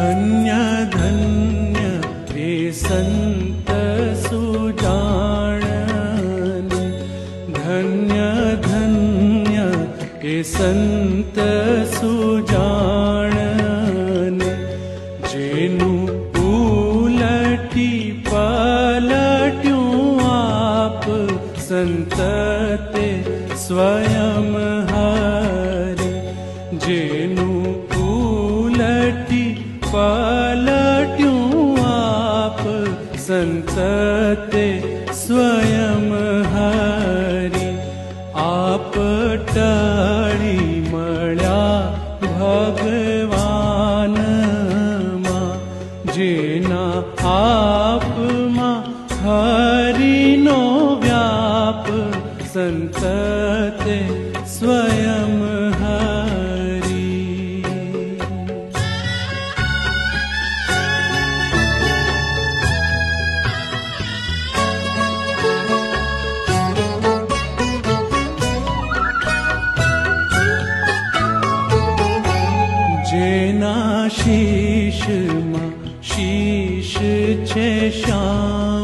ધન્ય ધન્ય એ સંત સુજાણને, ધન્ય ધન્ય એ સંત સુજાણને, જેનું ઉલટી પલટ્યું આપ સંત તે સ્વયં હરે, જેનું ઉલટી પલટ્યું આપ સંત તે સ્વયં હરિ, આપ ટળી મળ્યા ભગવાનમાં, જેના આપમાં હરિનો વ્યાપ સંત તે સ્વયં હરિ. જેના શીશમાં શીશ છે શ્યામ,